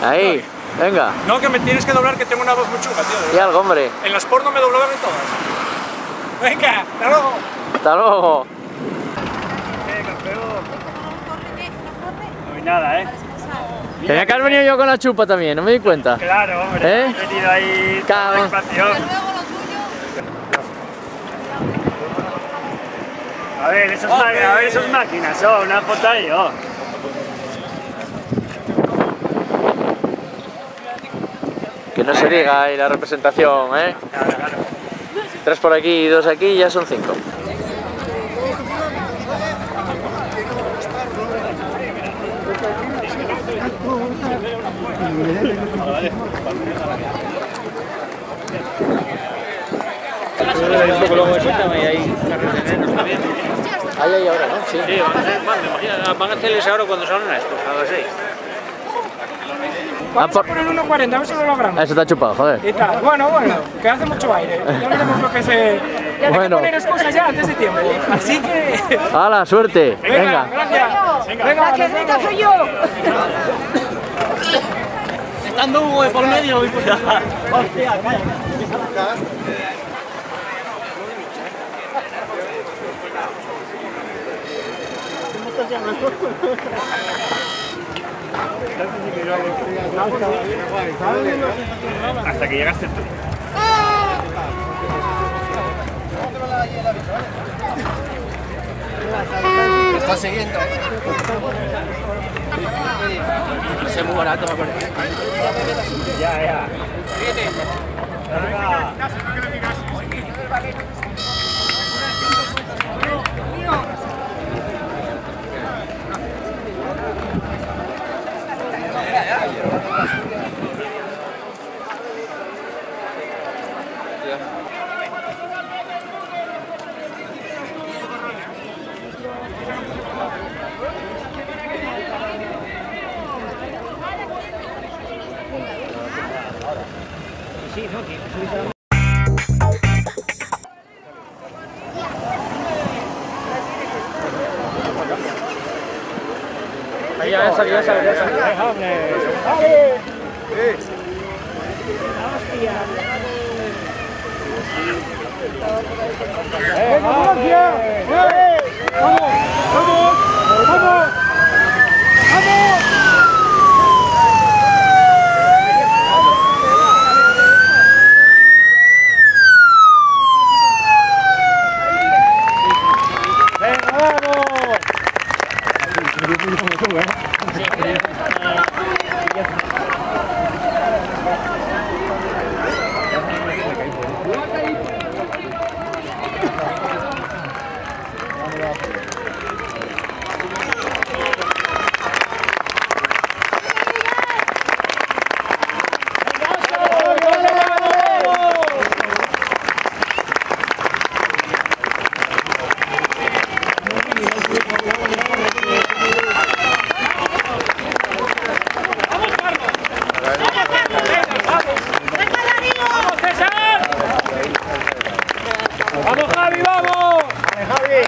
Ahí, venga. No, que me tienes que doblar, que tengo una voz muy chunga, tío. Y algo, hombre. En las porno me doblaban en todas. Venga, hasta luego. Hasta luego. Campeón. No hay nada, Tenía que haber venido yo con la chupa también, no me di cuenta. Claro, hombre. ¿Eh? He venido ahí Claro. toda la espacio. A ver, esas máquinas, una foto ahí, Que no se diga ahí la representación, ¿eh? Claro, claro. 3 por aquí y 2 aquí, ya son 5. Ahí ahora, ¿no? Sí. Sí, van a hacerles ahora cuando salen estos, a las 6. Vamos a por el 1.40, a ver si lo logramos. Eso está chupado, joder. Y tal. Bueno, que hace mucho aire. Ya veremos lo que se... Hay que poner excusas ya antes de tiempo. Así que... ¡Hala, suerte! Venga, Venga. gracias. Venga, La que rica soy yo. Estando Hugo de por medio, hostia, calla. Hasta que llegaste tú. Me está siguiendo. Es muy barato, me parece. Ya. Ya salió. ¡Vamos, Javi, vamos! ¡Vale, Javi!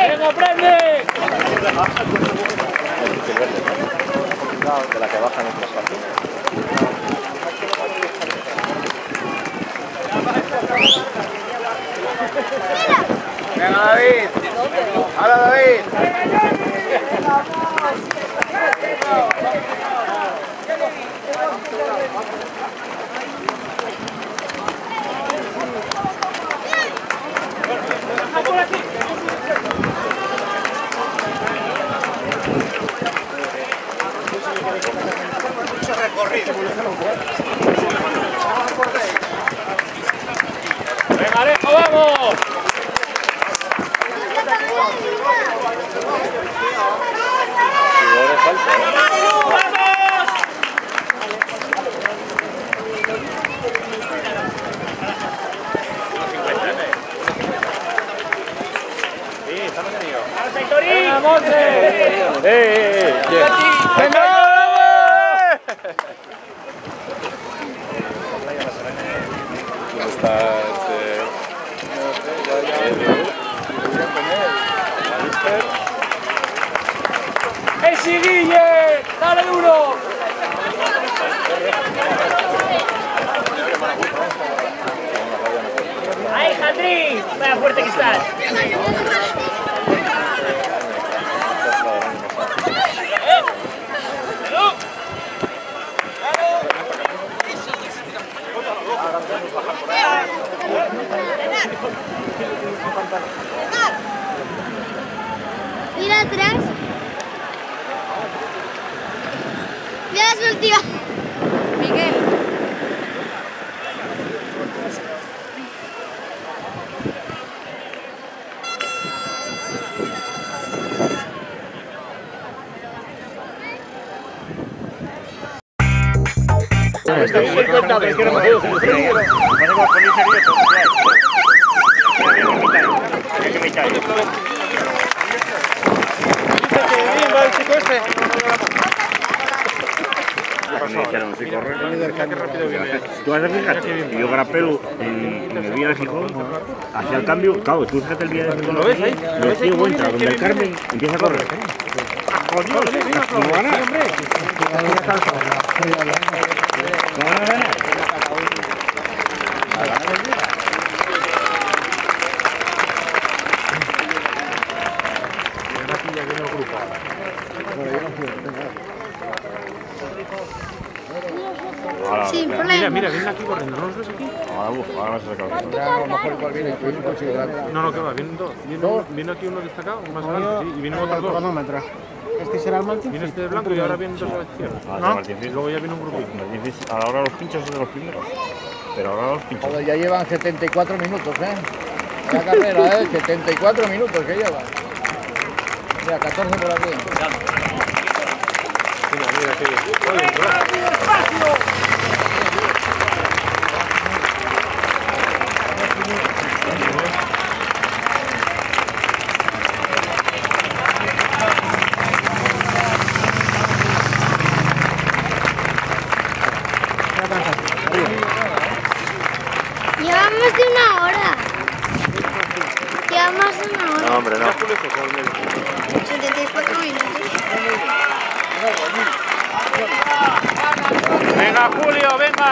¡Venga, prende! De la que bajan otras partes. Venga, David. ¡Hala, David! Mucho recorrido. ¡Venga, Alejo, vamos! ¡Venga, Monte! ¡Venga! ¡Messi, Guille! ¡Dale duro! ¡Ahí, Jandrín! ¡Vaya fuerte que estás! Mira atrás. Mira la última. Miguel. Tú vas a fijar, yo grapelo en el Vía de Gijón, hacia el cambio, claro, tú fíjate el Vía de Gijón, ¿lo ves ahí? Lo sigo, entra, donde el Carmen empieza a correr. ¡Por Dios! ¿Cómo van a ganar? Sin problema. Mira, viene aquí corriendo, ¿no los ves aquí? Ahora vas a sacar. No, que va, vienen dos. Viene aquí uno destacado, más adelante, sí, y vienen otros dos. Este será el Martín. Viene este de blanco y ahora vienen dos a la izquierda. Y luego ya viene un grupito. Ahora los pinchos son de los primeros. Pero ahora los pinchos. Joder, ya llevan 74 minutos, ¿eh? La carrera, 74 minutos que llevan. Mira, 14 por aquí. Mira, qué bien. Lleva más de una hora. Lleva más de una hora. No, hombre, no. 74 minutos. Venga, Julio, venga.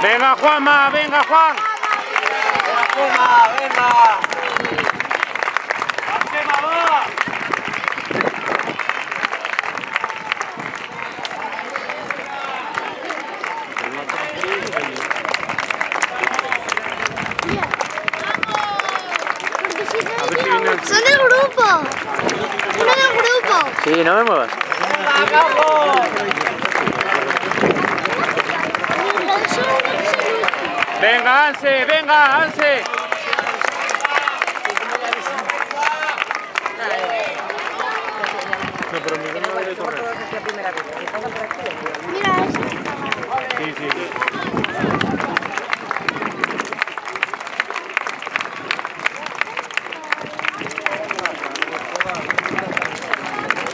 Venga, Juanma, venga, Juan. Son del grupo. Uno del grupo. Sí, no me muevas. Venga, Anse, venga, Anse. No, pero Miguel no debe correr. Mira eso. Sí.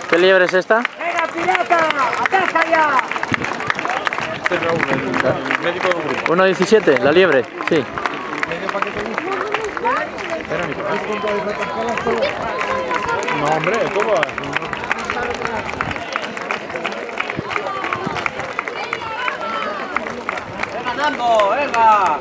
¿Qué liebre es esta? ¡Venga, pirata! ¡Ataca ya! Este es Raúl, el médico del grupo. 1.17, la liebre, sí. No, hombre, ¿cómo vas? ¡Venga, Nando! ¡Venga!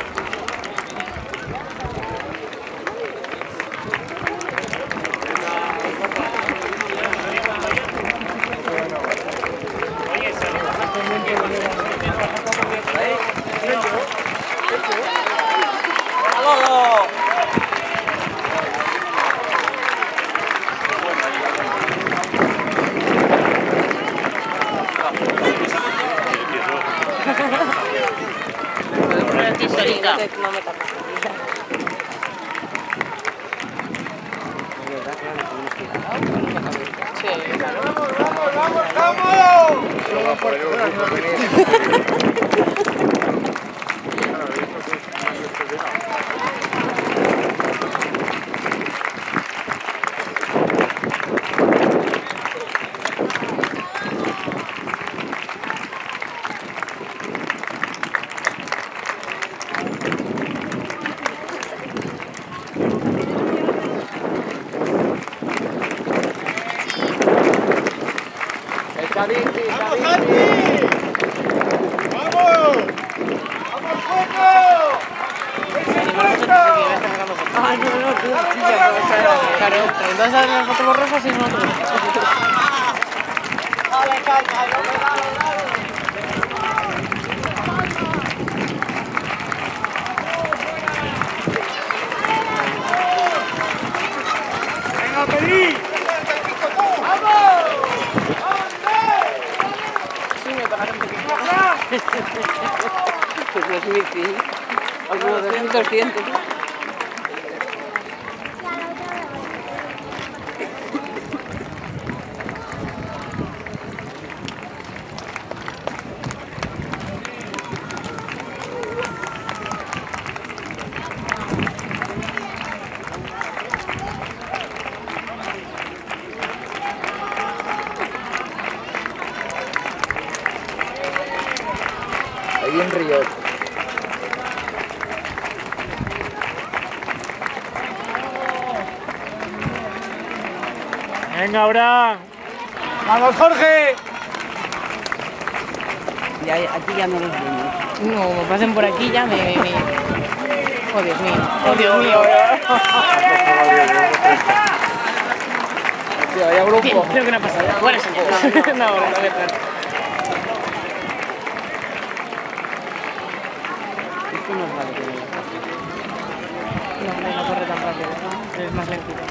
Ah, no, tú, sí, claro, entonces haz las fotos borrosas y nosotros. ¡Venga, pedí! Sí, me pararon un poquito. Pues no es mi fin. Algunos 200. Ahí en Ríos. Venga, Abraham. ¡Vamos, Jorge! Ya, aquí ya no los vemos. No, me pasen por aquí ya me... Oh, Dios mío. Oh, Dios mío. Hostia, vaya grupo. Bien, creo que no ha pasado. Buena señal. No, verdad. Esto no es vale que no corre tan rápido. Es más lentito.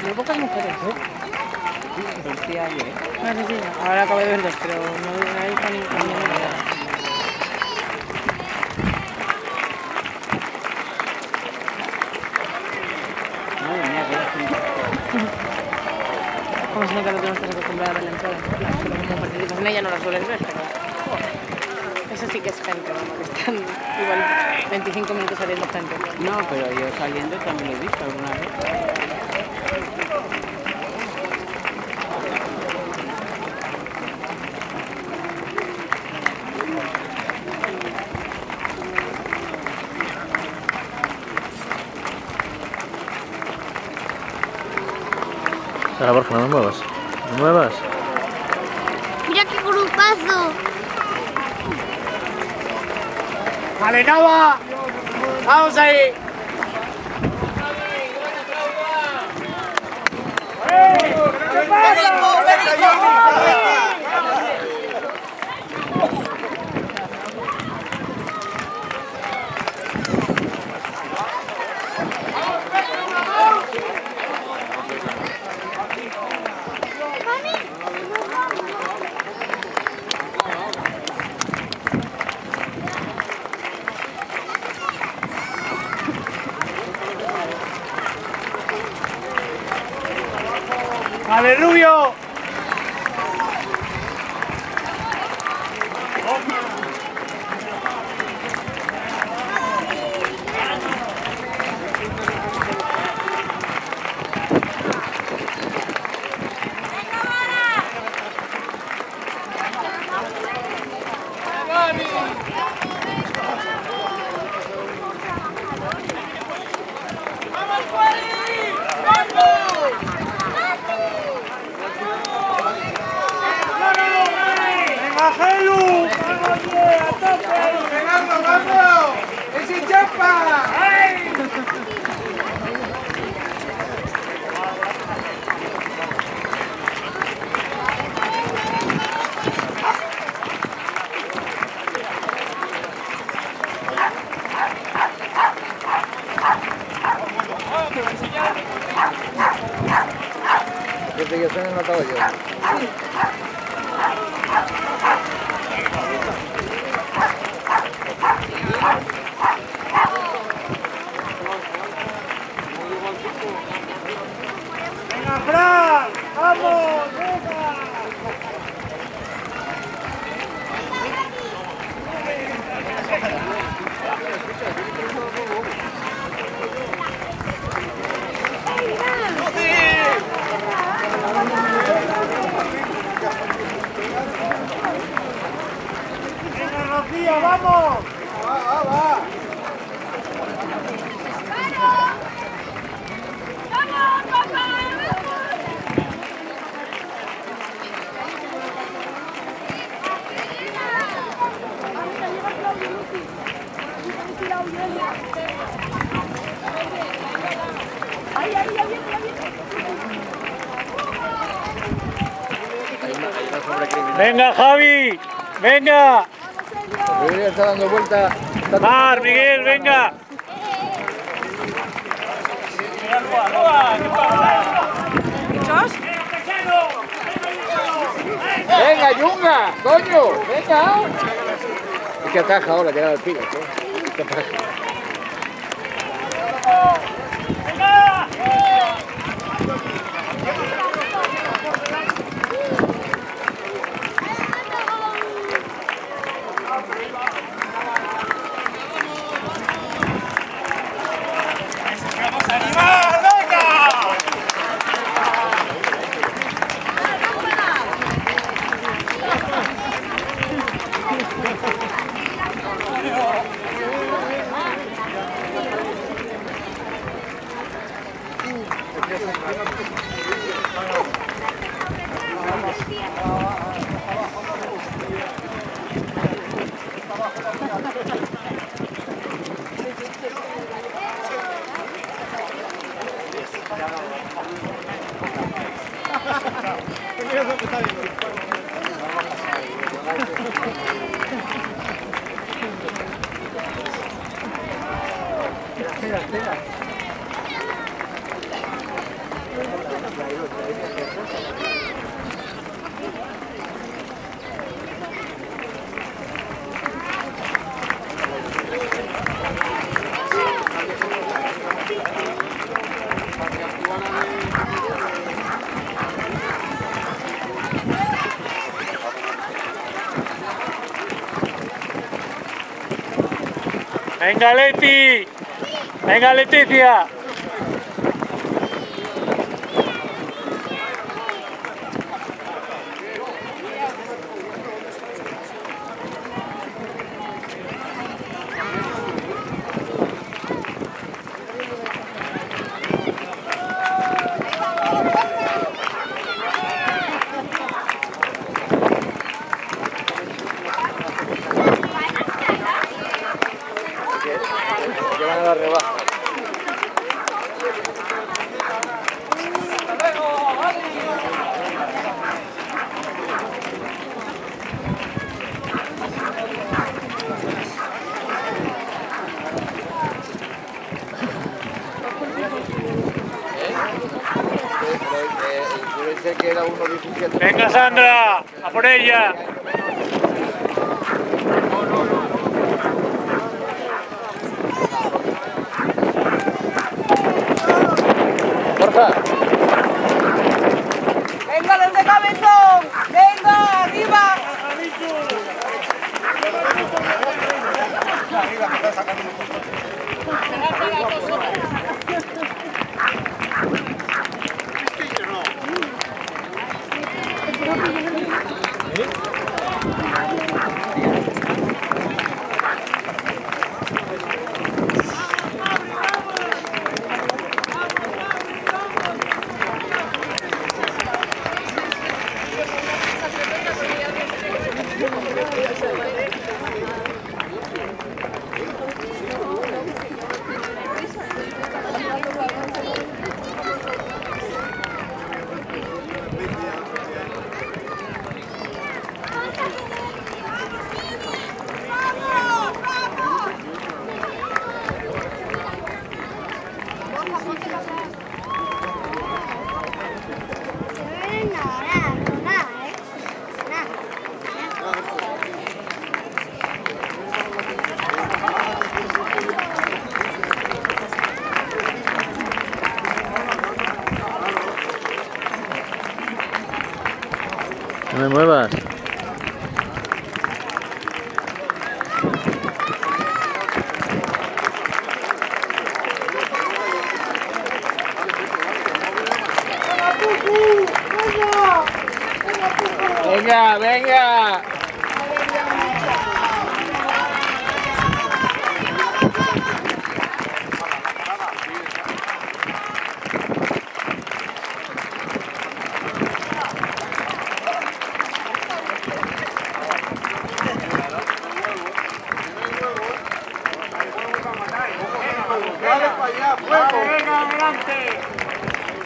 Hay pocas mujeres, ¿eh? Sí, hay, ¿eh? No, sí, ahora acabo de ver dos, pero no hay visto ninguna. Como se nota que tú no estás acostumbrada a verla en todas, pero como participas en ella no la sueles ver, pero... Eso sí que es gente, vamos, que están igual 25 minutos saliendo gente. No, pero yo saliendo también lo he visto alguna vez. Ahora, Borja, no me muevas. No me muevas. Mira qué grupazo. ¡Vale, Nava! ¡Vamos ahí! ¡Vale, Rubio! Desde que se me notaba yo. ¡Venga, Fran! ¡Vamos! ¡Venga! ¡Venga, Rocío, vamos! ¡Va! ¡Vamos! Venga, Javi. Venga. Miguel está dando vuelta. Mar, Miguel, venga. Venga, Yunga, coño, venga. Es que ataja ahora, llega el pibe, ¿qué pasa? Venga, Leti. Venga, Leticia. Llevan a la rebaja. Que era 1.17. Venga, Sandra, a por ella. Borja. Venga, desde cabezón. Venga, arriba. No me muevas. Venga, venga. Venga, adelante.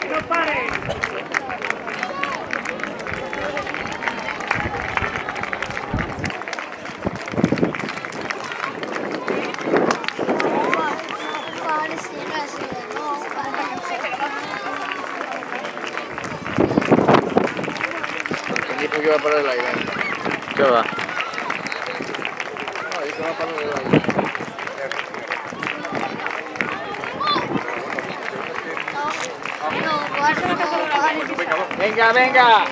No pares. que iba a parar el aire. ¿Qué va? No, ahí se va a parar el aire. Venga, venga.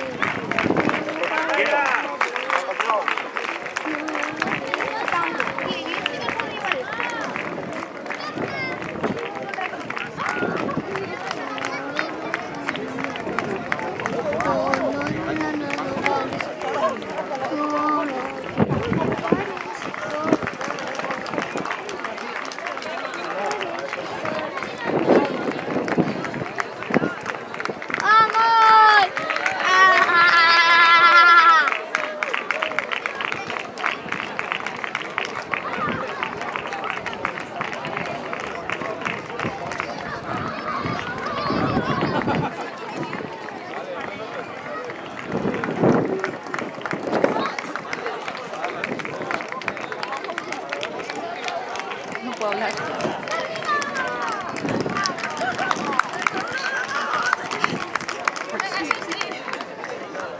No puedo hablar.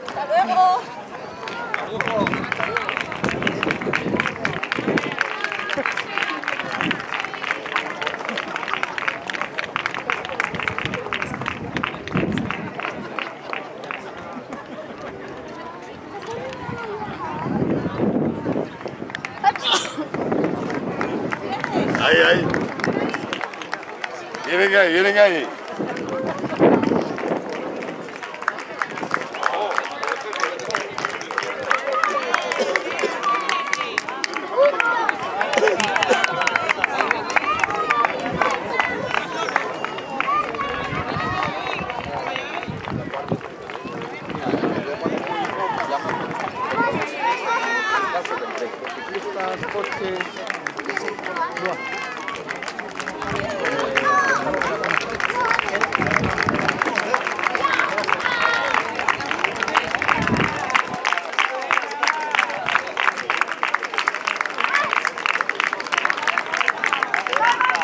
Hasta luego. Ahí, ahí. Vienen ahí, vienen ahí.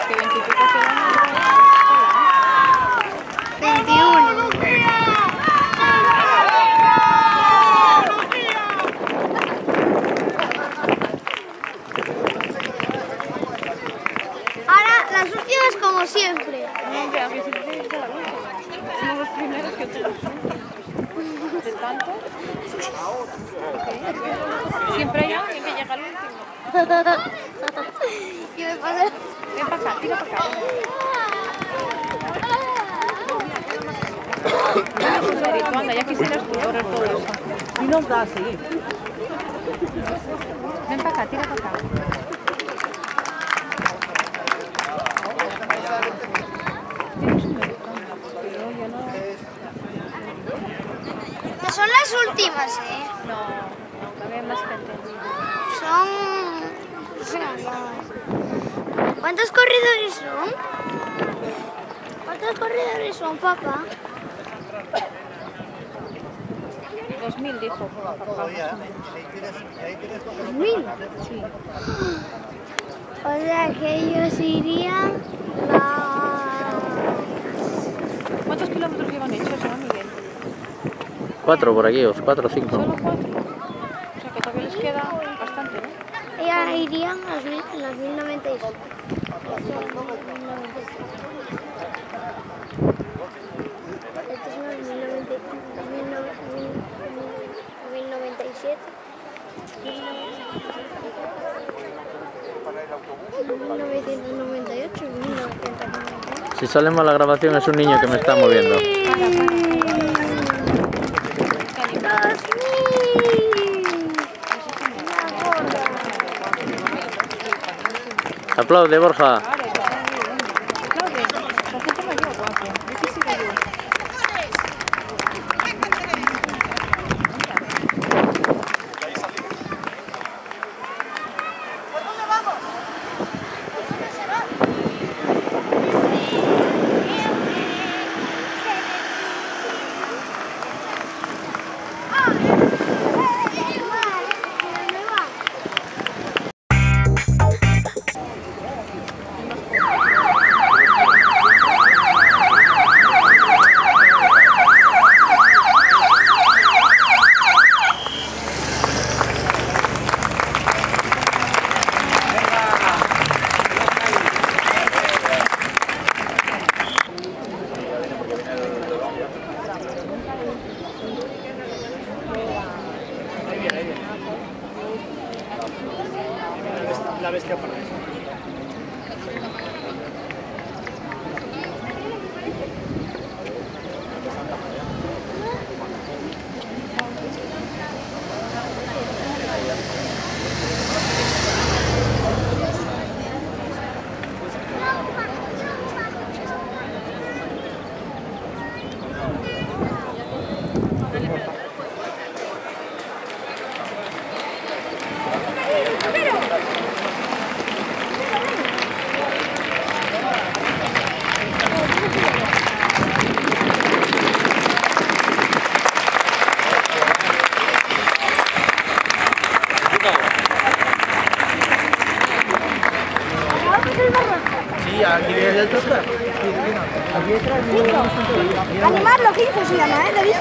Que 25 kilómetros. 21. Ahora las últimas como siempre. Ya, que siempre es la última. Somos los primeros que te los ¿de tanto? Siempre hay alguien que llega al último. ¿Qué me pasa? Ven para acá, tira para acá. Marito, anda, ya quisieras tú correr todo eso. Y nos da a seguir. Ven para acá, tira para acá. Son las últimas, ¿eh? No, todavía hay más gente. ¿Cuántos corredores son? ¿Cuántos corredores son, papá? 2000 dijo papá, más o menos. ¿2000? Sí. O sea que ellos irían ¿Cuántos kilómetros llevan hechos, Miguel? 4 por aquí, 4 o 5. Solo 4. O sea que todavía les queda bastante, ¿no? Ellas irían las 1096. Estos son los 1097. 1998, 1998. Si sale mal la grabación es un niño que me está moviendo. Aplaude, Borja. bestia para eso. Sí, aquí viene el trocar. Animar los 15 se llama, de bici.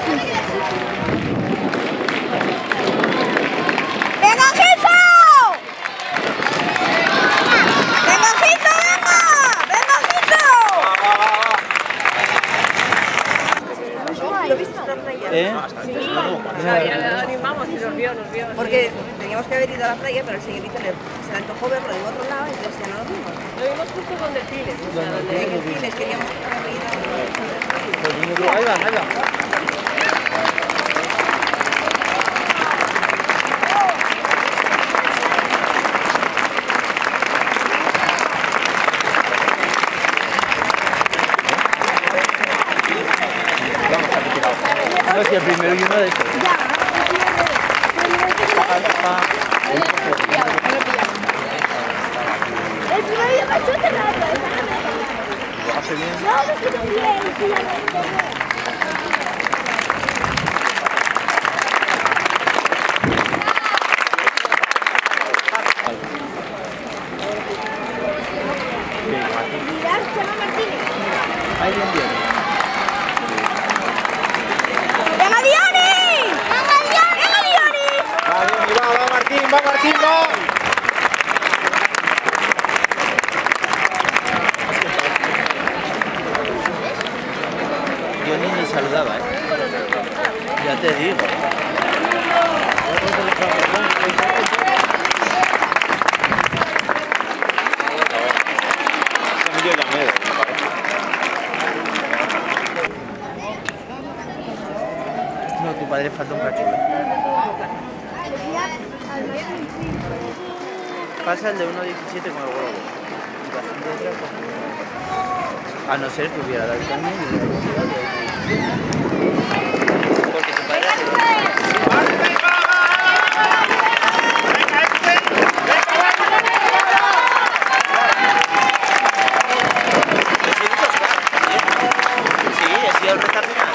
¡Venga, Gifo! ¡Venga, Gifo, venga! ¡Venga, Gifo! ¿Lo viste en la playa? Sí, animamos y nos vio. Porque teníamos que haber ido a la playa, pero el señorito se le antojó verlo de otro lado y entonces ya no lo vimos. Lo vimos justo con Delfines, o sea, donde... En Delfines queríamos haber ido. Ahí va, ahí va. No, si el primero y uno de estos. El primero yo me estoy cerrando. Lo hace bien. No, no estoy bien. Mirad, Chema Martínez. Ahí bien. ¡Venga, Dioni! ¡Venga, Dioni! Va Martín, va! Yo ni saludaba, Ya te digo. No, tu padre falta un cachulo. Pasa el de 1.17 con el globo. Y bastante detrás. A no ser que hubiera dado el cambio y hubiera llegado porque tu padre... Sí, ha sido el recta final.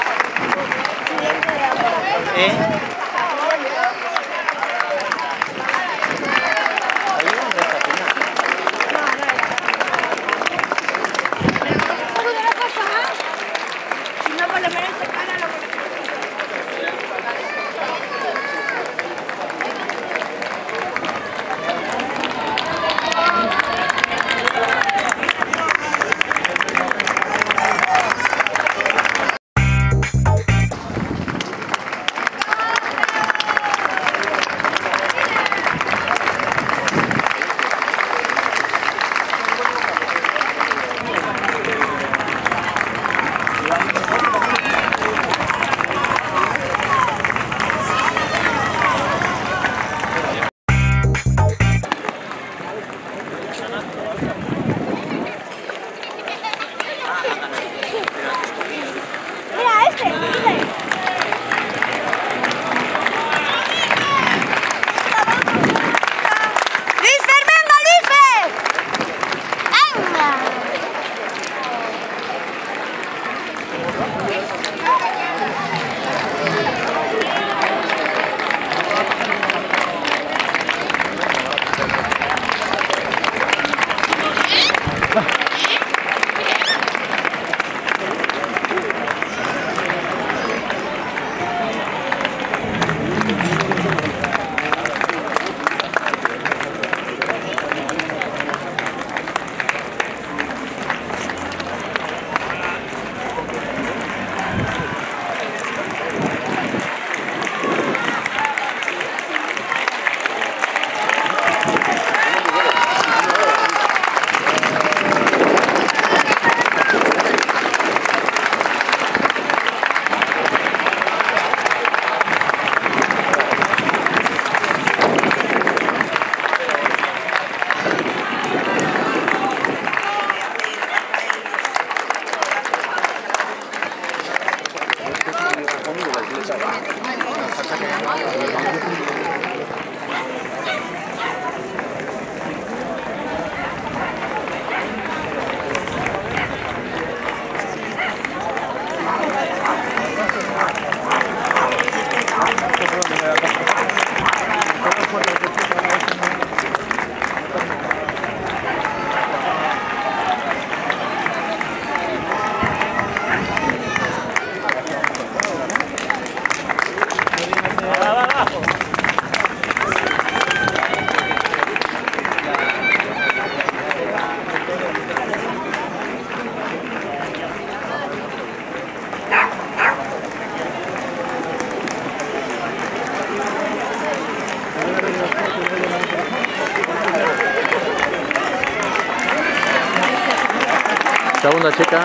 Segunda chica.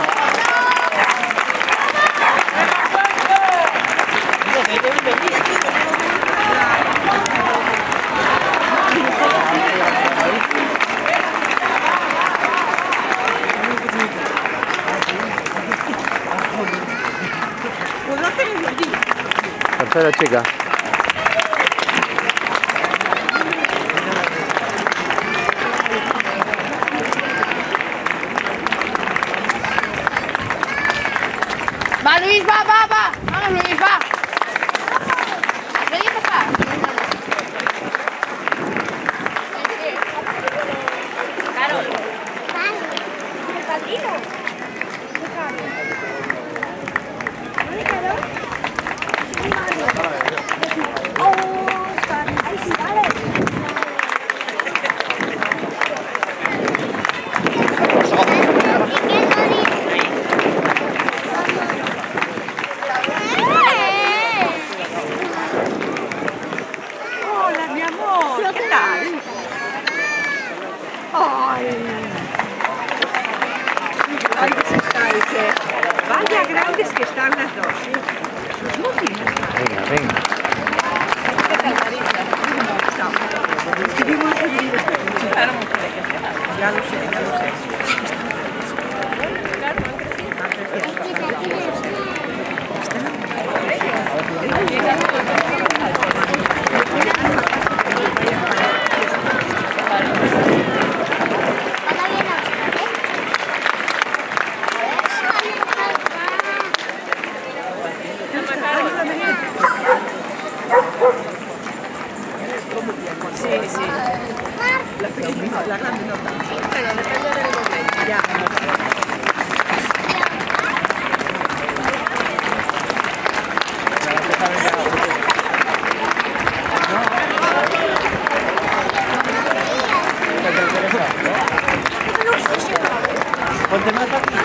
Tercera chica. Va, Luis, va. Vamos, Luis, va. Ready, papá. Carol. Padrino. Hola, mi amor. ¿Qué tal? Ay, grandes estáis, Vaya grandes que están las dos, ¿sí? Muy bien. Venga. ¿Qué tal, Marisa? Escribimos el libro. Ya lo sé. Sí. La grande no tanto. Pero depende del momento. Ya. Ponte más aquí.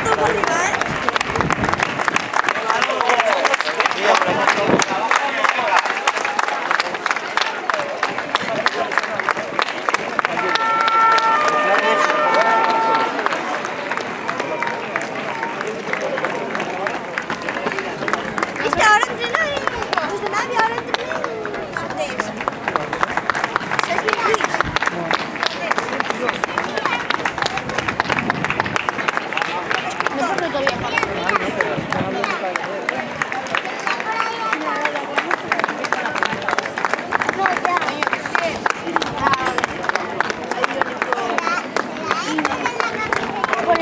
Es que ahora entreno desde nadie, ahora entreno antes. No corro todavía.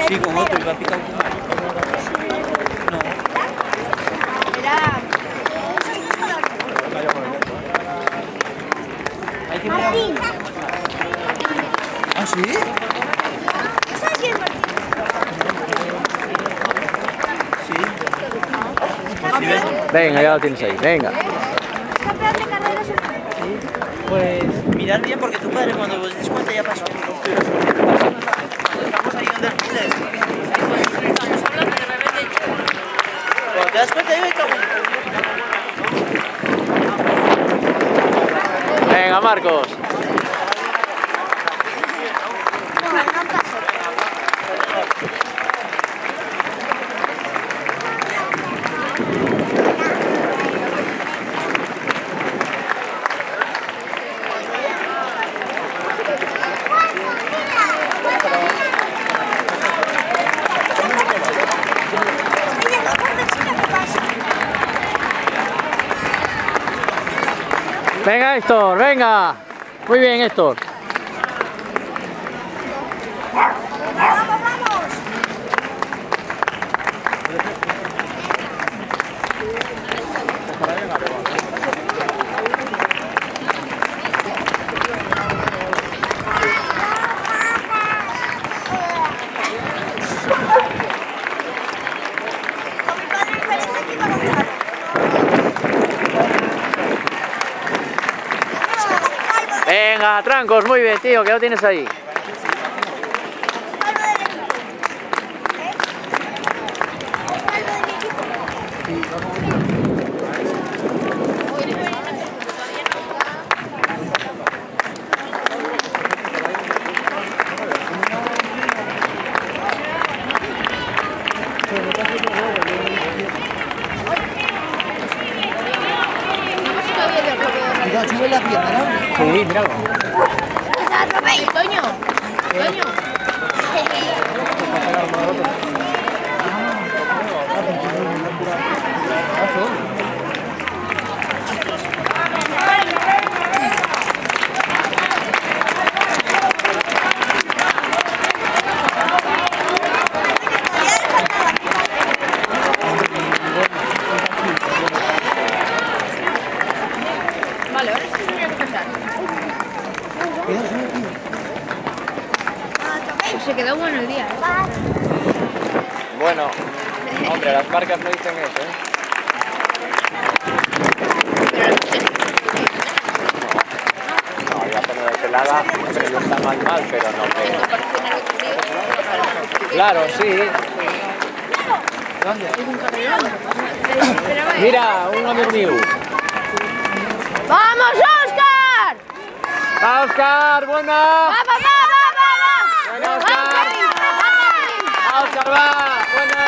Sí, con otro, y va a picar un poco. Martín. ¿Ah, sí? ¿Sabes quién es Martín? Venga, ya lo tienes ahí. Venga. Campeón de carreras. Pues mirad bien porque tu padre cuando os des cuenta ya pasó. Estamos ahí en desfiles. Cuando te das cuenta yo me cago en... Venga, Marcos. Venga, Héctor, venga. Muy bien, Héctor. Venga, Trancos, muy bien, tío, que lo tienes ahí. Cuidado, sube la pierna, ¿no? Sí, míralo. Toño, Toño. Vale, ahora sí se voy a empezar. Pues se quedó bueno el día. Bueno, hombre, las marcas no dicen eso, ¿eh? No, iba a poner pelada, pero yo está mal, pero no que... Claro, sí. ¿Dónde? Mira, un amigo mío. ¡Vamos, Óscar! ¡Va, Óscar! ¡Buena! ¡Va, va, va, va, va! ¡Buena, Óscar! ¡Va, Óscar, va! ¡Buena!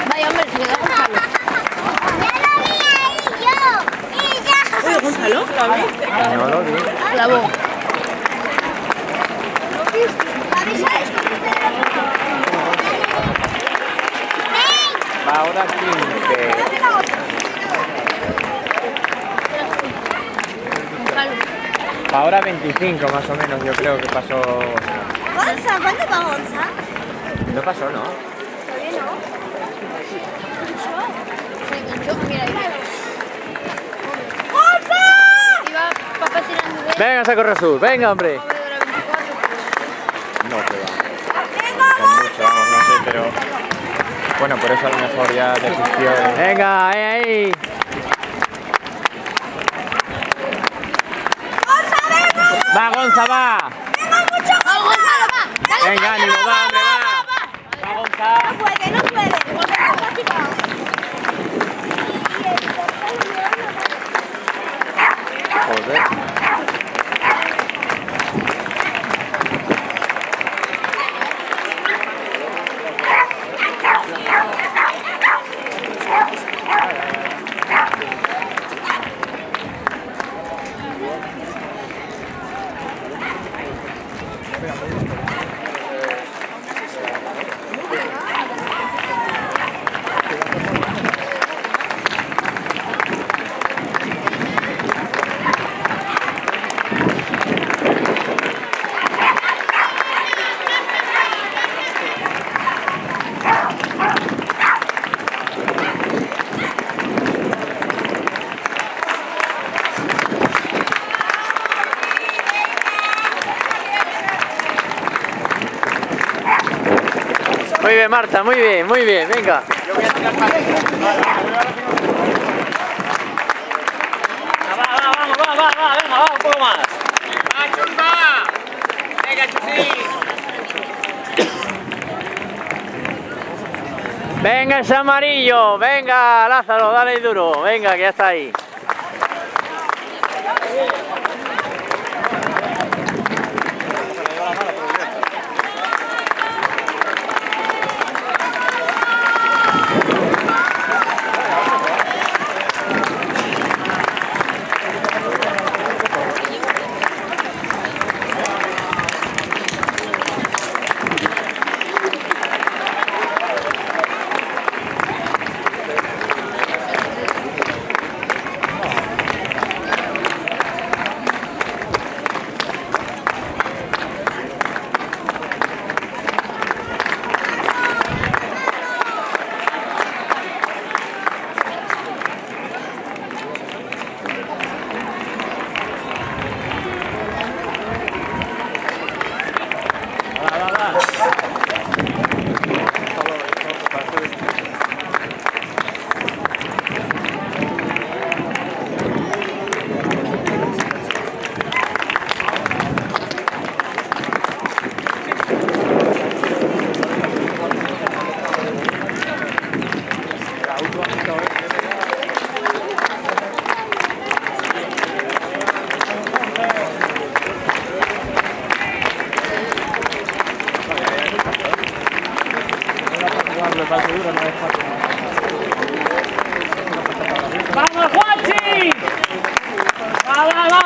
Vaya, hombre, se quedó Gonzalo. Oye, Gonzalo, ¿la viste? No lo vi. Clavó. Va ahora 15. Va ahora 25 más o menos, yo creo que pasó... Gonza, ¿cuándo va Gonza? No pasó, ¿no? Todavía no. Se enganchó, mira ahí. ¡Gonza! Iba papá tirando de... Venga, Saco Resur, venga, hombre. No, que va. Con mucho, vamos, no sé, pero... Bueno, por eso a lo mejor ya desistió. Venga, ahí. Va, Gonza, va. Venga, ánimo, va, hombre, va. Va, Gonza. No puede, no puede. Joder. Muy bien, Marta, muy bien, venga. Yo voy a tirar para Va, venga, va, un poco más. ¡Va, Chusma! ¡Venga, Chusí! Venga ese amarillo, venga Lázaro, dale duro, venga que ya está ahí.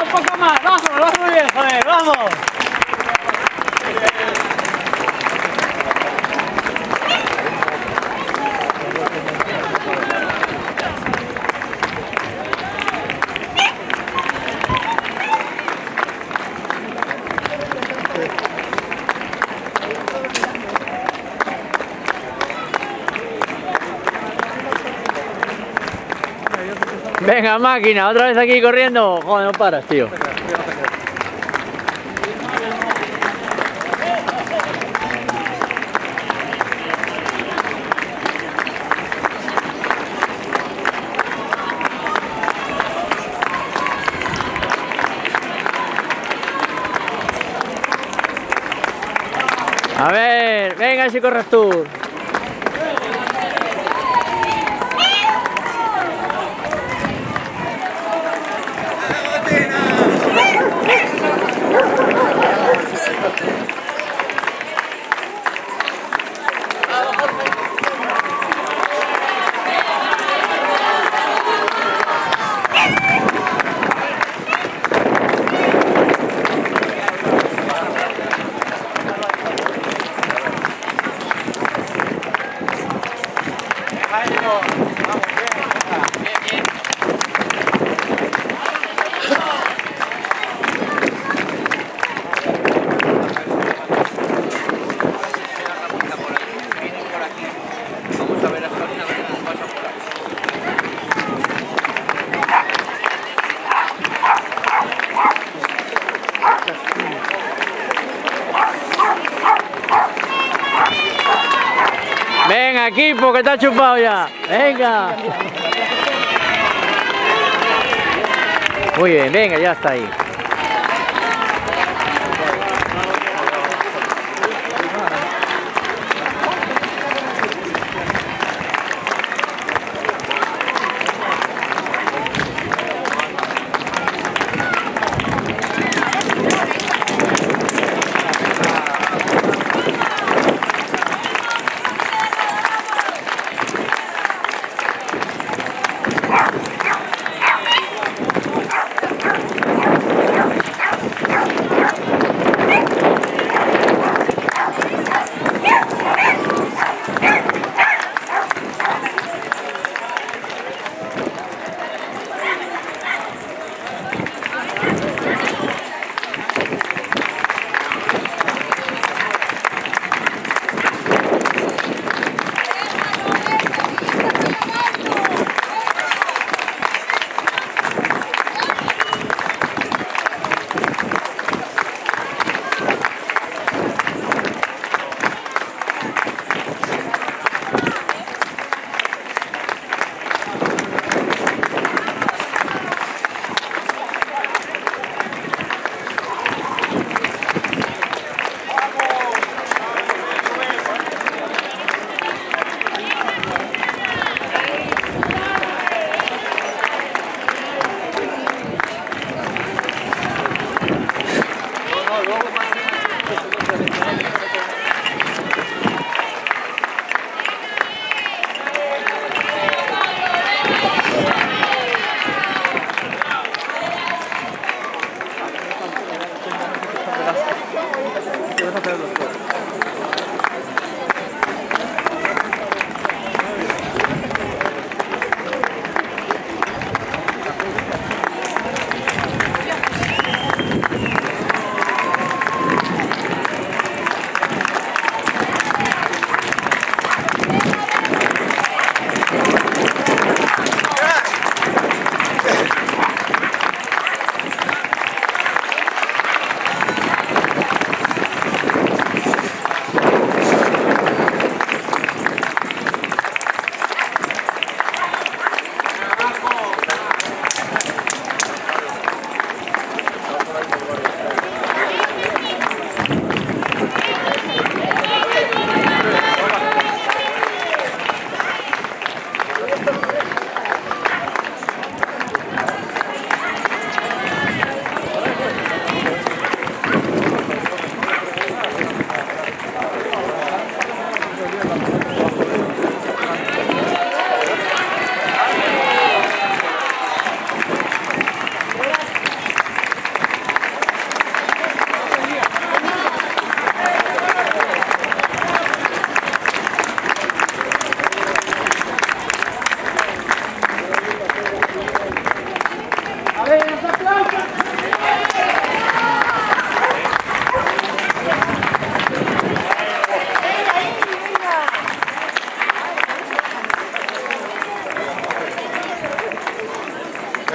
un poco más, vamos, vamos muy bien, joder, vamos. Venga, máquina, otra vez aquí corriendo. Joder, no paras, tío. A ver, venga si corres tú. Venga, equipo, que está chupado ya. Venga. Muy bien, venga, ya está ahí.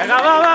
Venga, va.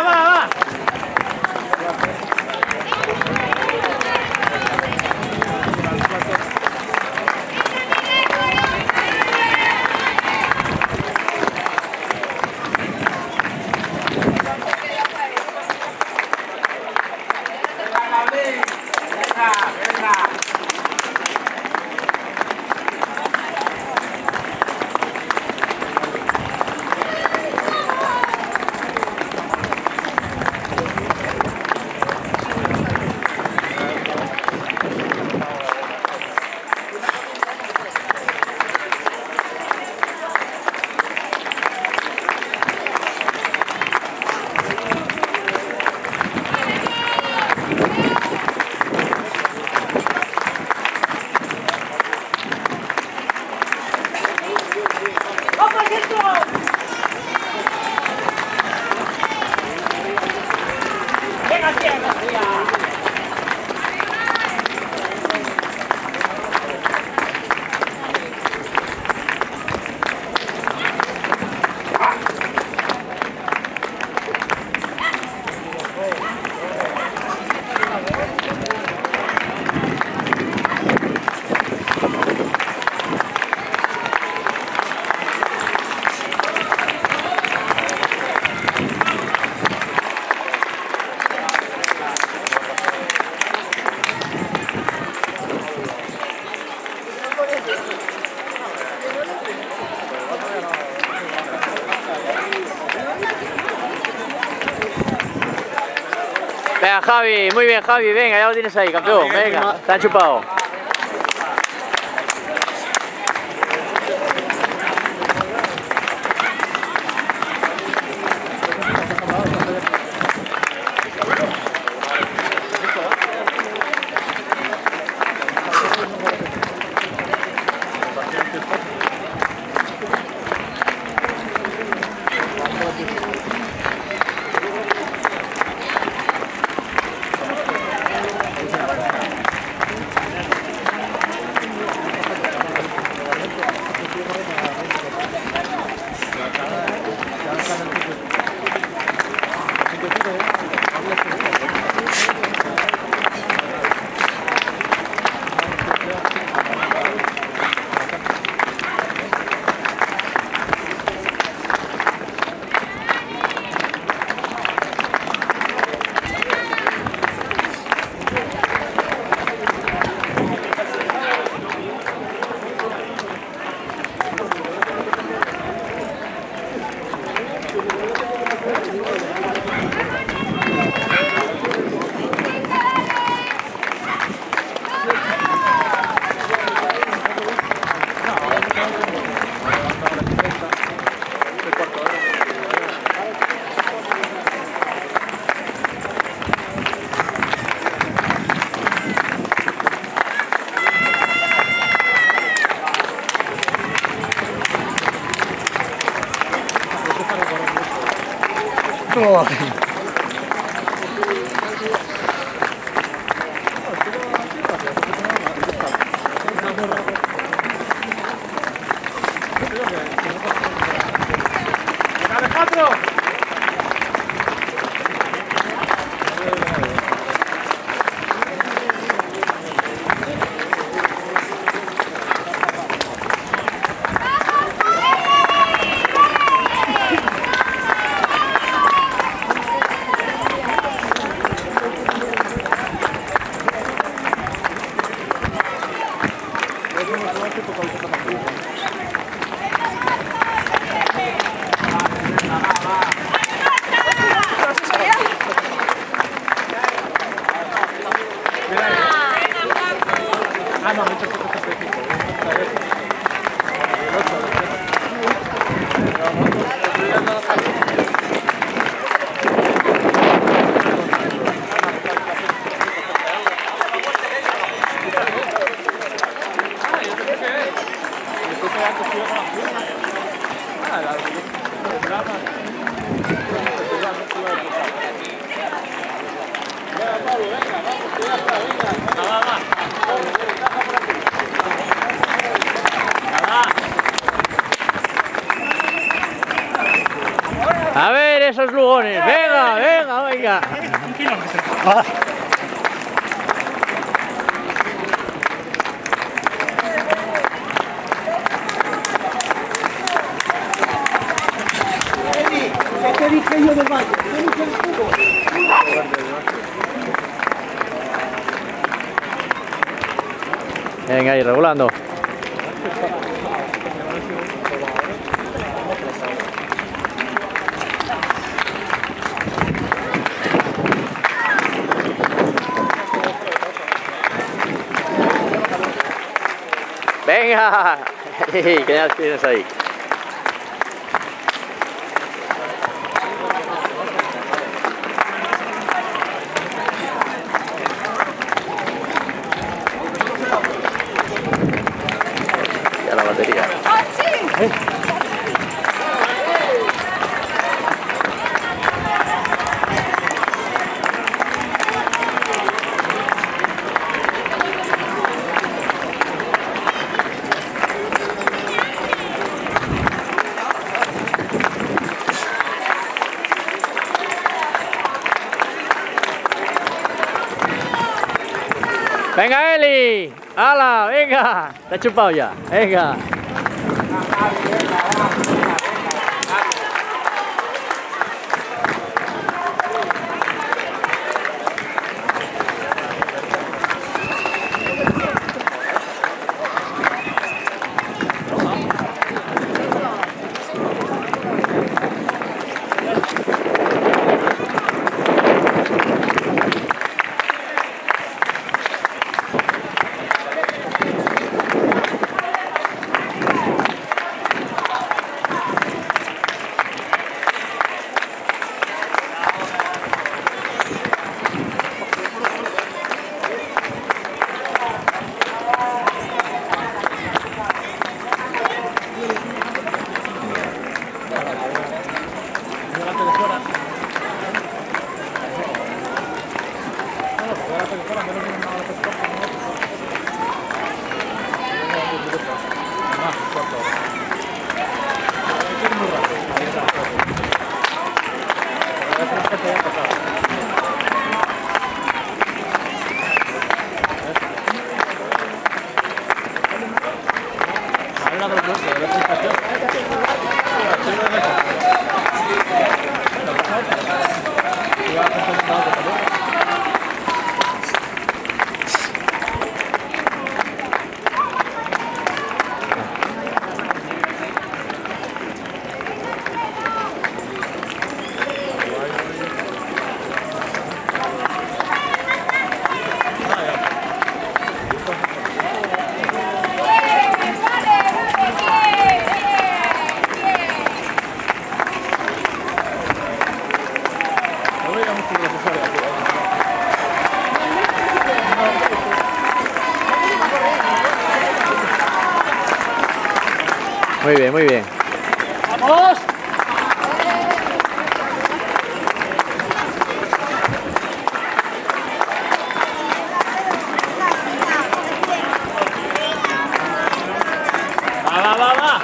Venga, Javi, muy bien, Javi, venga, ya lo tienes ahí, campeón, venga, está chupado. A ver esos lugones. Venga, venga, venga. Un kilómetro. ¿Qué dije yo del baño? ¿Qué dije del fútbol? Venga, ahí, regulando. Venga. ¿Qué ya tienes ahí? Ya la batería. Venga, Eli. ¡Hala! Venga. Te ha chupado ya. Venga. Muy bien, muy bien. ¡Vamos! Va.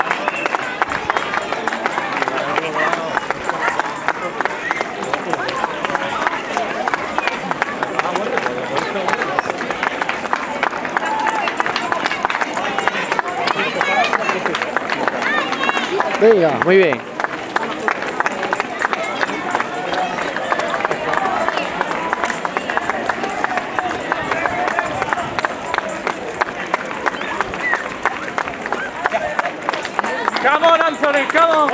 Venga, muy bien. Come on, Anthony, come on.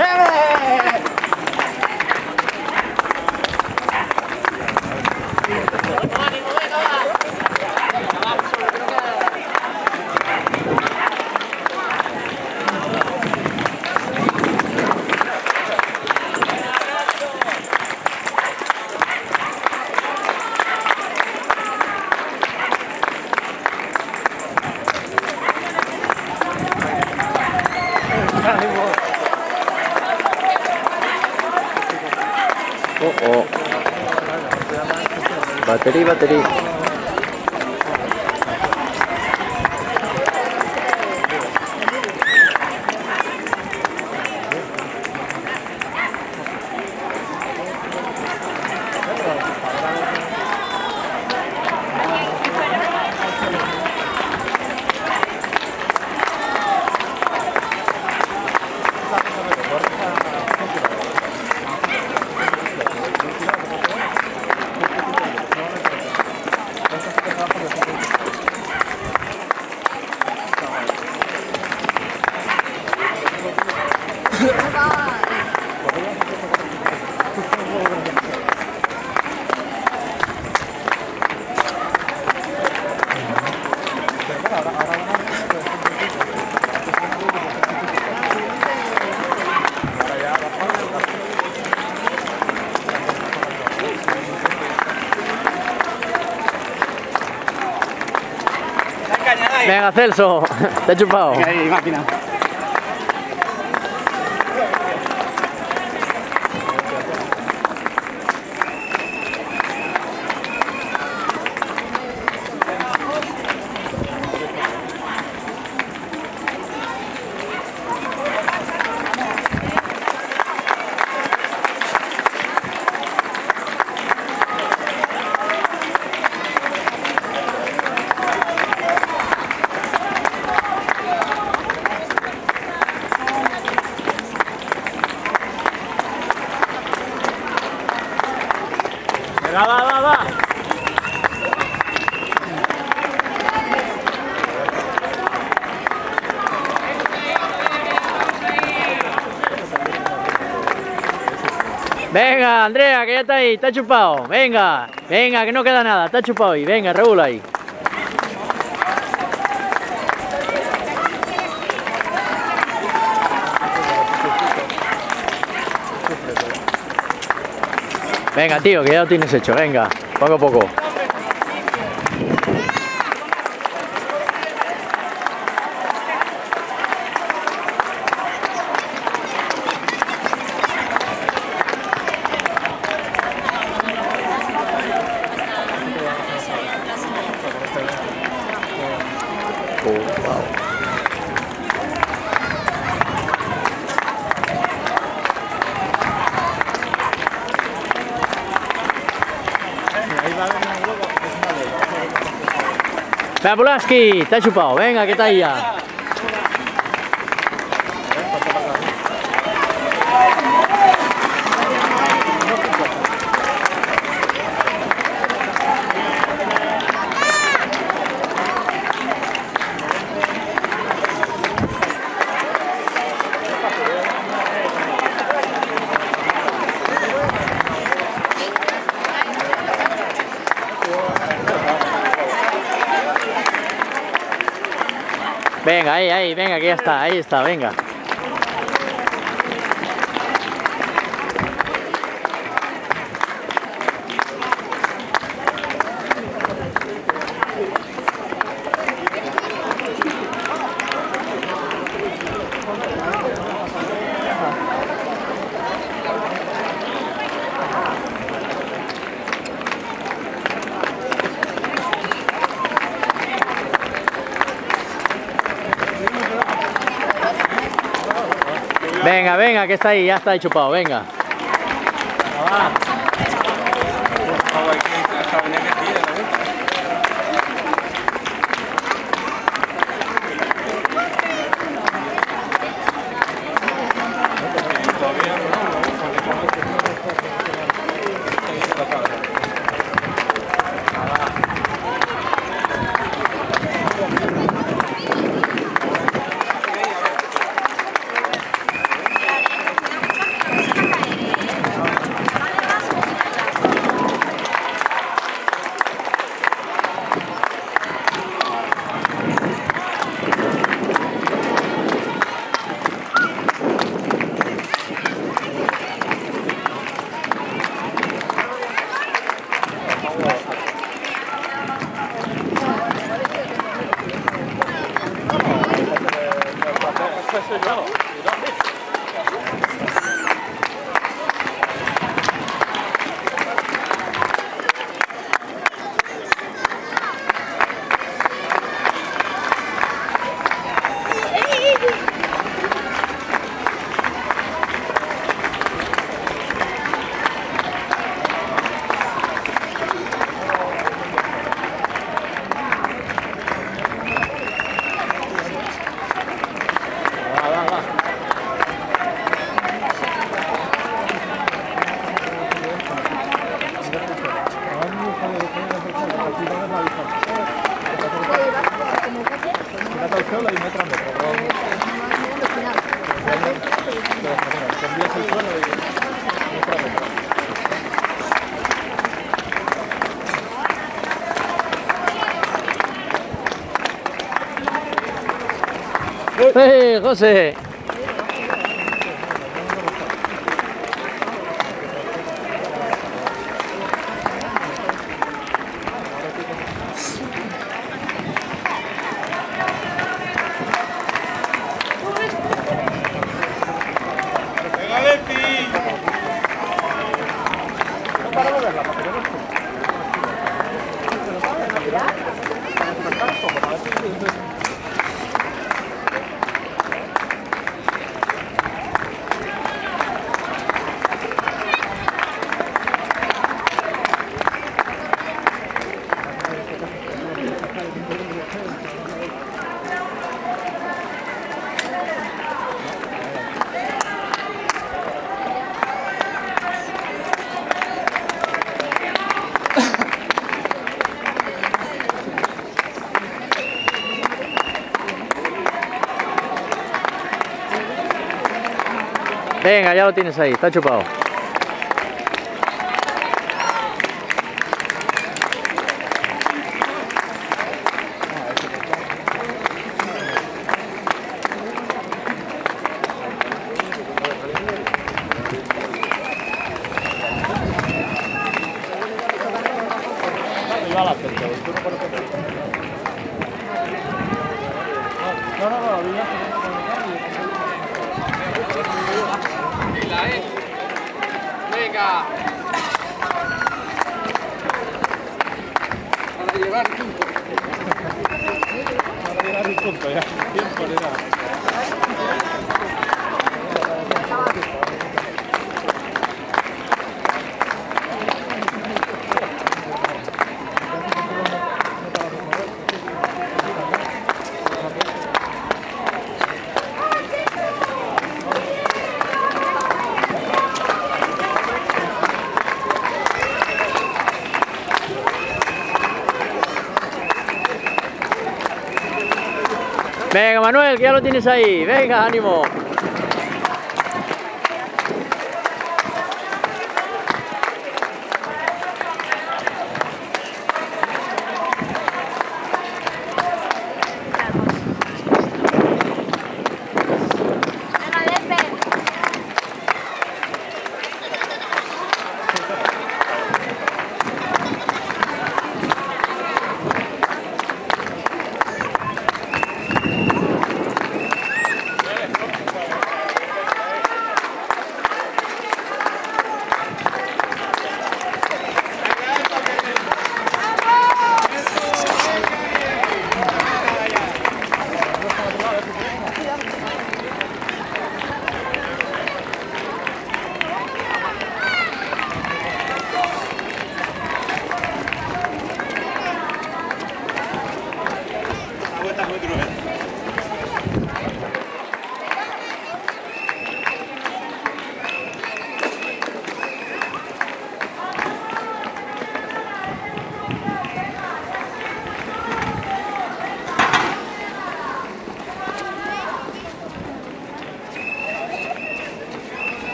Oh. Batería. Venga, Celso, te he chupado. Venga ahí, máquina. Va. Venga, Andrea, que ya está ahí, está chupado. Venga, venga, que no queda nada, está chupado ahí. Venga, regula ahí. Venga, tío, que ya lo tienes hecho. Venga, poco a poco. Venga, Pulaski, te ha chupado. Venga, que está ahí ya. Venga, ahí, venga, que ya está, ahí está, venga. Venga, venga, que está ahí, ya está ahí chupado, venga. José! Venga, ya lo tienes ahí, está chupado. Venga. Para llevar punto. Para llevar un punto ya. Tiempo le da. Venga, Manuel, que ya lo tienes ahí. Venga, ánimo.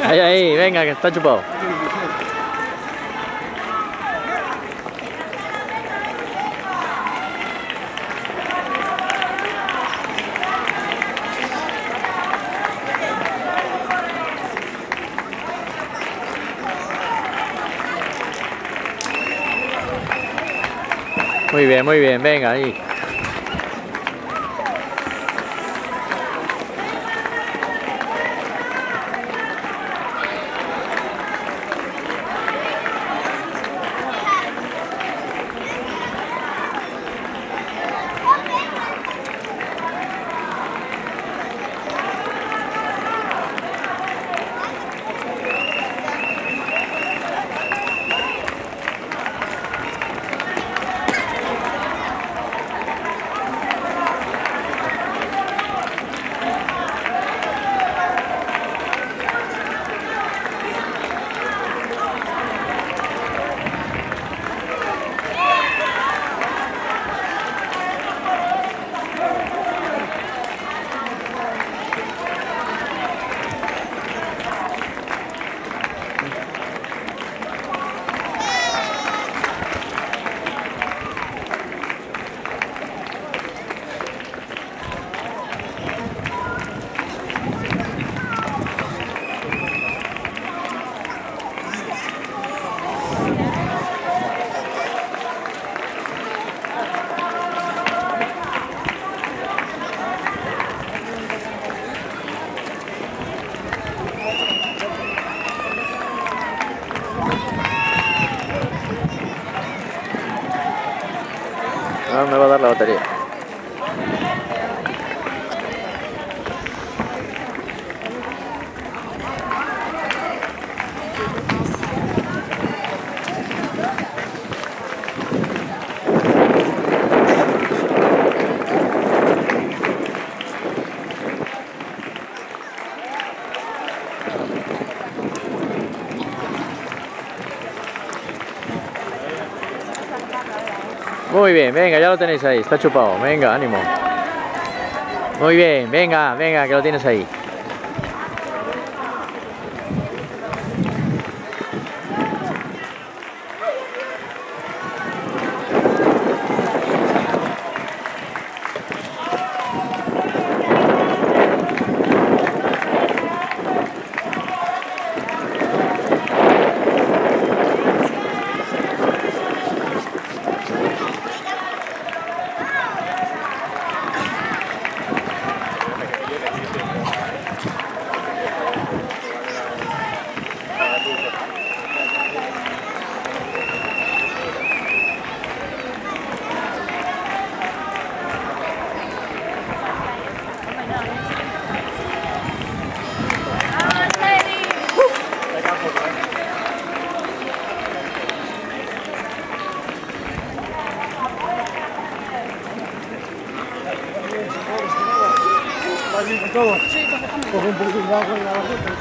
Ahí, ahí, venga, que está chupado. Muy bien, venga, ahí. No me va a dar la batería. Muy bien, venga, ya lo tenéis ahí, está chupado, venga, ánimo. Muy bien, venga, venga, que lo tienes ahí. Coge un poquito de agua y la bajita.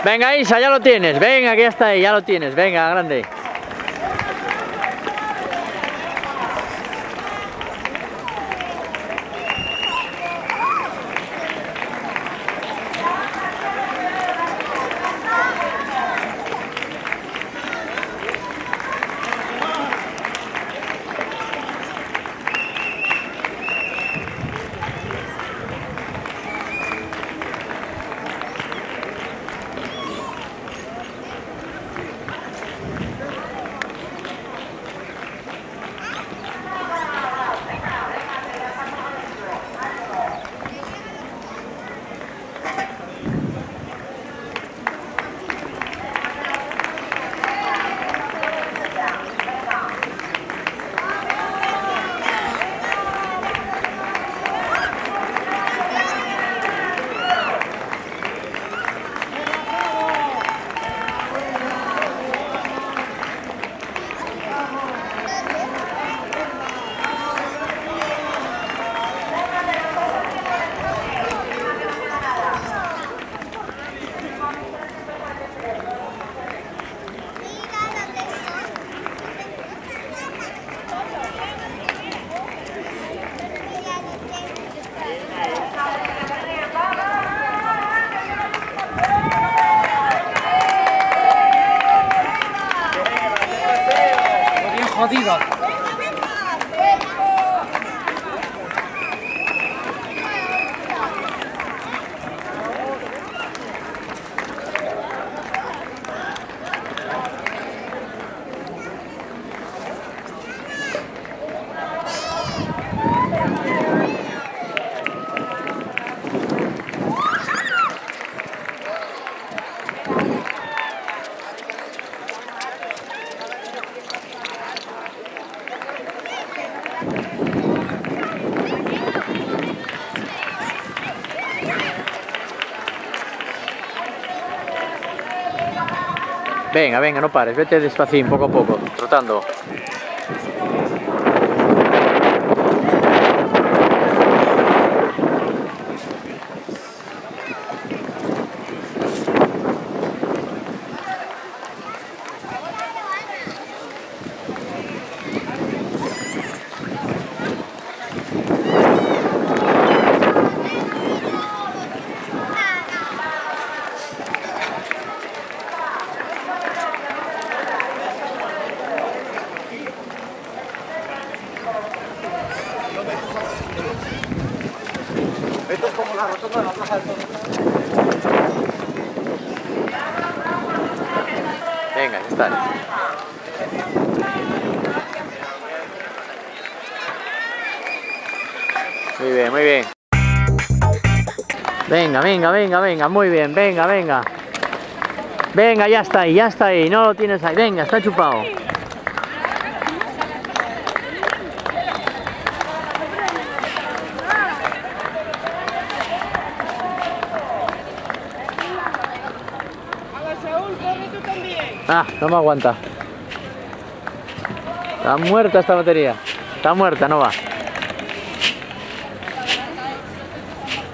Venga, Isa, ya lo tienes. Venga, que ya está ahí, ya lo tienes. Venga, grande. Jodido. Venga, venga, no pares, vete despacín, poco a poco, trotando. Esto es como la rotonda de la Plaza de Toros. Venga, ya está. Muy bien, muy bien. Venga, venga, venga, venga, muy bien, venga, venga. Venga, ya está ahí, no lo tienes ahí. Venga, está chupado. Ah, no me aguanta. Está muerta esta batería. Está muerta, no va.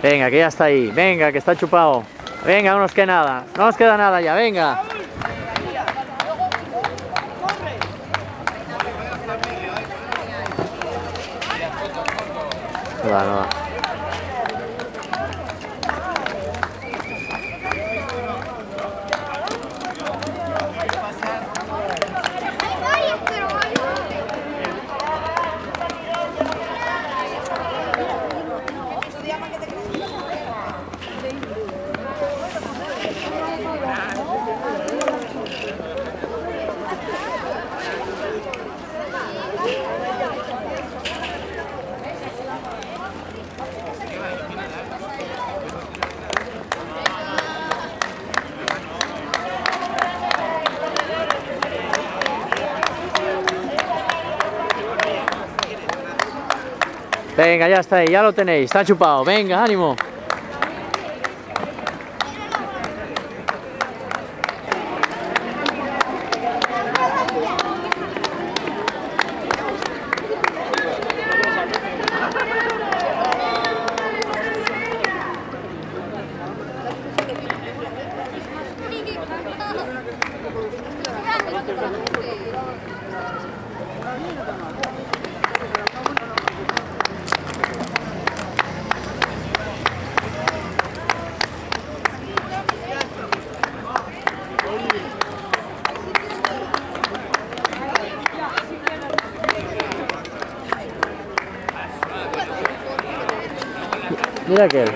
Venga, que ya está ahí. Venga, que está chupado. Venga, no nos queda nada. No nos queda nada ya, venga. No va, no va. Venga, ya está ahí, ya lo tenéis, está chupado. Venga, ánimo. Mira aquel.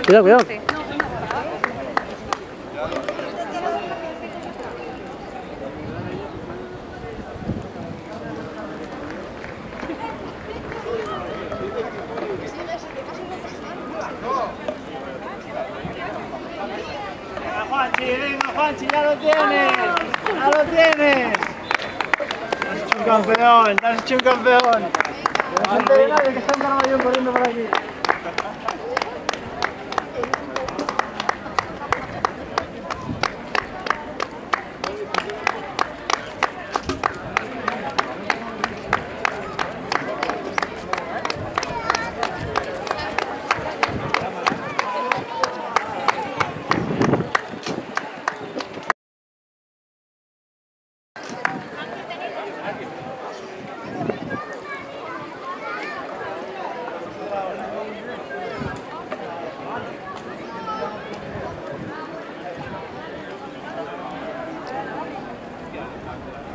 Cuidado, cuidado. Venga, Juanchi, ya lo tienes. Ya lo tienes. Te has hecho un campeón, te has hecho un campeón. No se ve nadie que está un caraballón corriendo por aquí.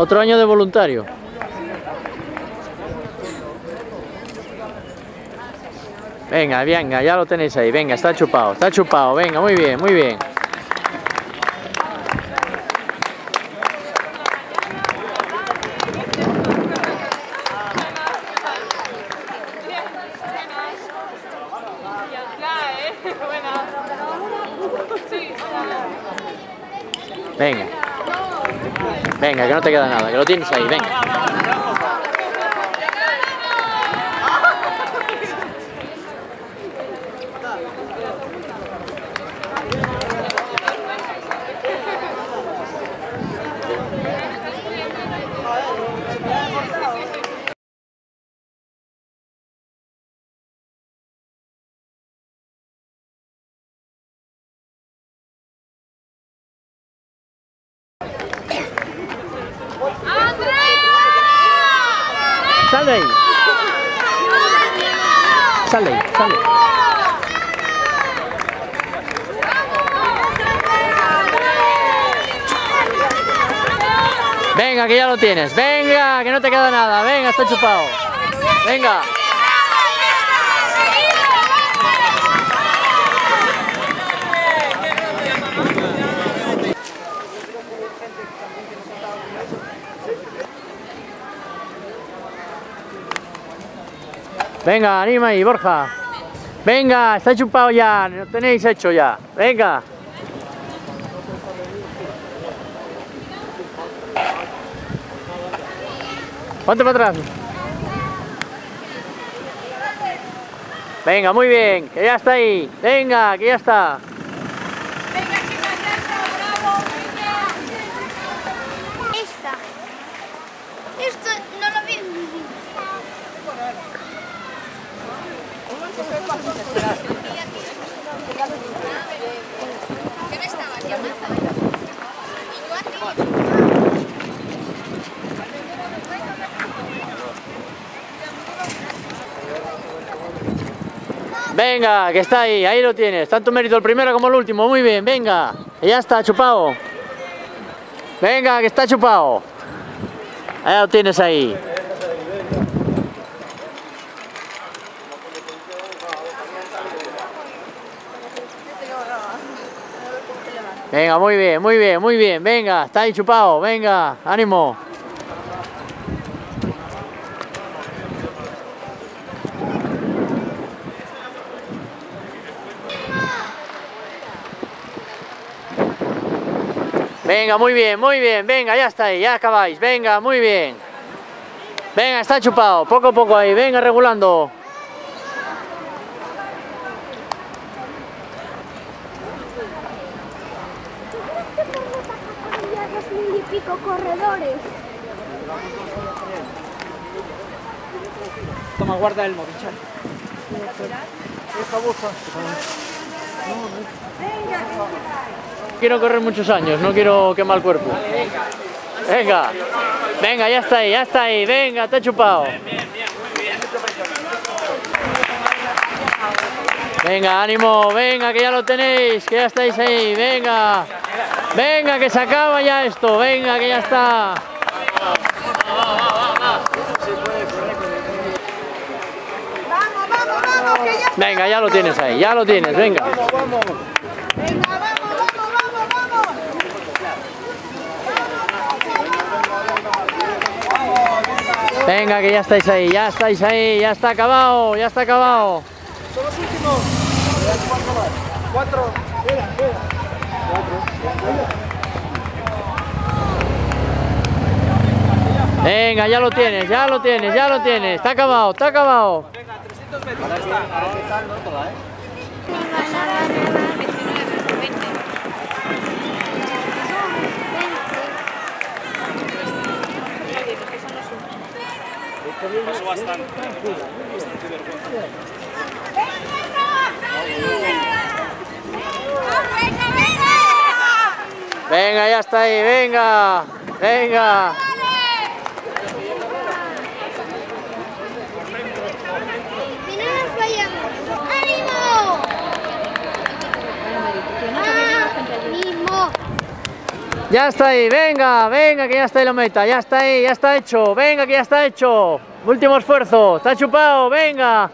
Otro año de voluntario. Venga, venga, ya lo tenéis ahí. Venga, está chupado, venga, muy bien, muy bien. Venga. Venga, que no te queda nada, que lo tienes ahí, venga. ¡Sal de ahí! ¡Sal de ahí! ¡Sal de ahí! Venga, que ya lo tienes. Venga, que no te queda nada. Venga, está chupado. Venga. Venga, anima ahí, Borja. Venga, está chupado ya, lo tenéis hecho ya. Venga. Ponte para atrás. Venga, muy bien, que ya está ahí. Venga, que ya está. Esto no lo vi. ¿Qué me estabas llamando? Venga, que está ahí, ahí lo tienes. Tanto mérito el primero como el último, muy bien, venga. Que ya está chupado. Venga, que está chupado. Ahí lo tienes ahí. Venga, muy bien, muy bien, muy bien. Venga, está ahí chupado, venga, ánimo. Venga, muy bien, venga, ya está ahí, ya acabáis, venga, muy bien. Venga, está chupado, poco a poco ahí, venga, regulando. Y pico corredores. Toma, guarda el móvil, Char. Quiero correr muchos años, no quiero quemar el cuerpo. Venga, venga, ya está ahí, venga, está chupado. Venga, ánimo, venga, que ya lo tenéis, que ya estáis ahí, venga. Venga, que se acaba ya esto, venga, que ya está. Venga, ya lo tienes ahí, ya lo tienes, venga. Venga, que ya estáis ahí, ya está acabado, ya está acabado. Son los últimos. 4. Queda. Venga, ya lo tienes, está acabado, está acabado. Venga, 300 metros, ya está. Pasó bastante vergüenza. Venga, ya está ahí, venga, venga. Ya está ahí, venga, venga, que ya está ahí la meta, ya está ahí, ya está hecho, venga, que ya está hecho. Último esfuerzo, está chupado, venga.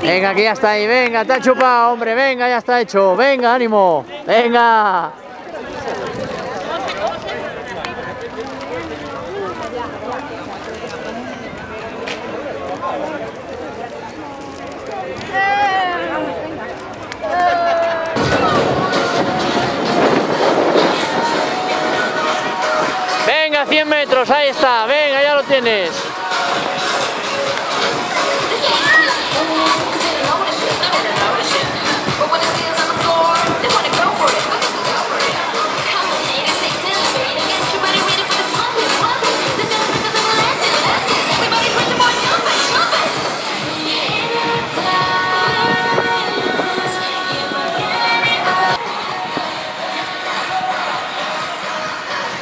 Venga, que ya está ahí, venga, está chupado, hombre, venga, ya está hecho, venga, ánimo, venga. Venga, 100 metros, ahí está, venga, ya lo tienes.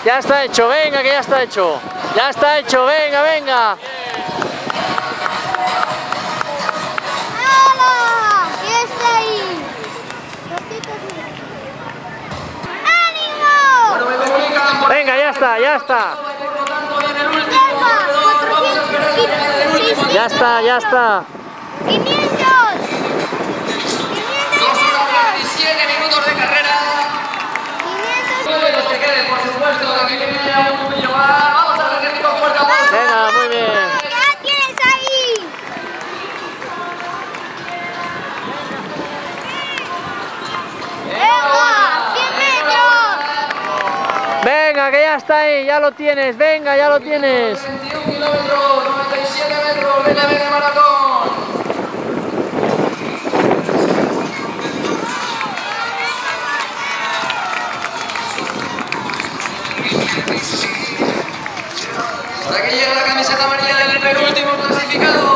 Ya está hecho, venga, que ya está hecho. Ya está hecho, venga, venga. ¡Hala! ¡Ya está ahí! Venga, ya está, ya está. Ya está, ya está. 500. 2 horas 27 minutos de carrera. 500. Los que queden, por supuesto, de aquí viene un poquillo más. Vamos a repetir con fuerte aplauso. Venga, muy bien. ¿Qué tienes ahí? ¡Venga! 100 metros. Venga, que ya está ahí, ya lo tienes. Venga, ya lo tienes. 21 kilómetros, 97 metros, vete de maratón. Hasta aquí llega la camiseta amarilla del penúltimo clasificado.